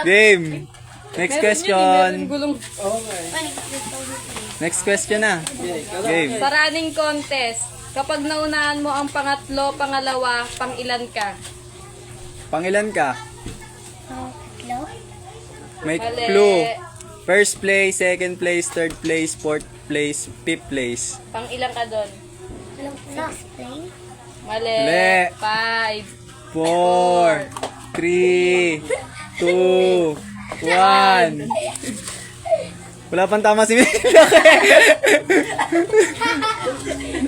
Game. Next question. Gulong. Next question na. Game. Sa running contest, kapag naunahan mo ang pangatlo, pangalawa, pang-ilan ka? Pangilan ka? May Mali. clue. First place, second place, third place, fourth place, fifth place. Pang-ilan ka doon? Mali. Mali. 5. 4, 3, 2, 1. Wala pang tama si Mila.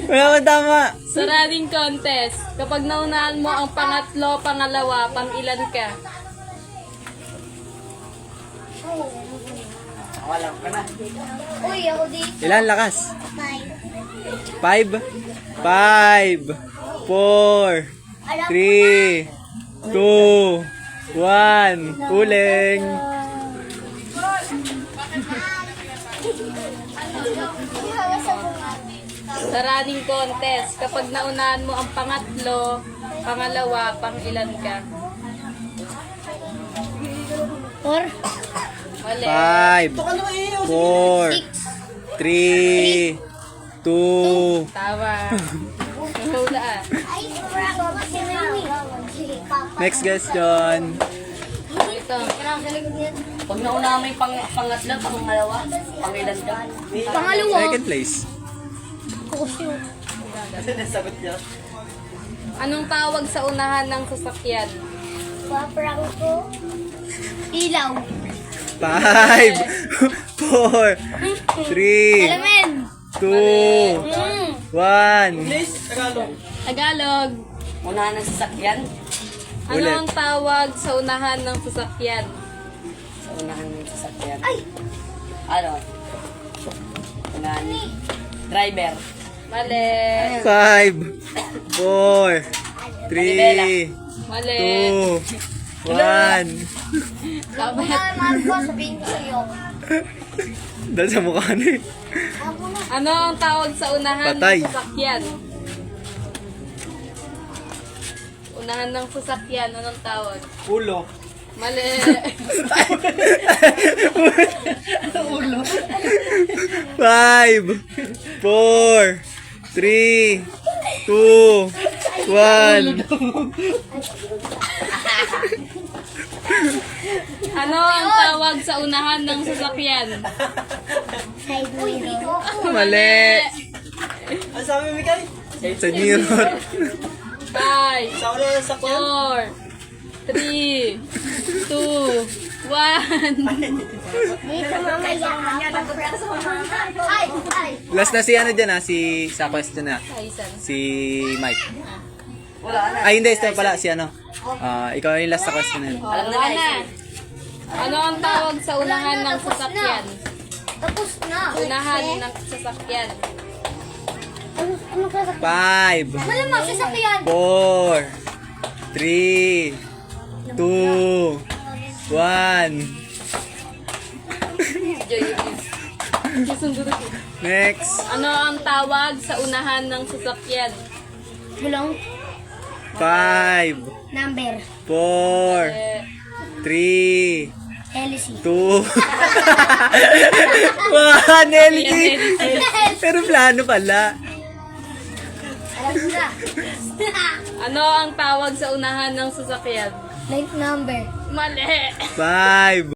Wala pang tama. Sa running contest, kapag naunahan mo ang pangatlo, pangalawa, pang-ilan ka? Uy, ako dito. Ilan lakas? 5. 5, 5, 4, 3, 2, 1. Uling. Sa running contest, kapag naunahan mo ang pangatlo, pangalawa, pang-ilan ka? 4. Mali. 5, 4, 3, 2. Tama. Hula ah. Ay, Next question. Ito. Pag nauna may pangatlo, pangalawa, pangilan ka. Pangalawa. Second place. Kasi nasagot niya. Anong tawag sa unahan ng sasakyan? Paprang ko. Ilaw. 5, 4, 3, Alamin. 2, 1. Please, Tagalog. Tagalog. Unahan ng sasakyan. Ano Ulit. ang tawag sa unahan ng sasakyan? Sa unahan ng sasakyan. Ay. Ano? Unahan. Driver. Mali. 5, 4, 3, Mali. 2, 1. Tama. Marco, sabihin ko sa'yo. Dahil sa mukha na eh. Ako na. Ano ang tawag sa unahan Patay. ng sasakyan? Unahan ng sasakyan, anong tawag? Ulo. Mali. 5, 4, 3, 2, 1. Ano ang tawag sa unahan ng sasakyan? Side mirror. Mali. Ano sabi mo, Mikay? Sa mirror. 5, Sa ulo ng sasakyan? 4, 3, 2, 1. Dito mamaya. Ay, ay. Last na si ano dyan ha, sa question na. Aysan. Si Mike. Wala na. Ay hindi, ito pala si ano. Ikaw yung last sa question na yun. Alam na Wala guys. na. Ano ang tawag sa unahan ng sasakyan? Tapos na. Unahan ng sasakyan. Ano ka sa... 5, Malamang sasakyan. 4, 3, 2, 1. Next. Ano ang tawag sa unahan ng sasakyan? Gulong. 5, Number. 4, Eh, 3, Helisy. 2, 1. LG. Pero plano pala. Alam mo na. ano ang tawag sa unahan ng sasakyan? Light number. Mali. 5,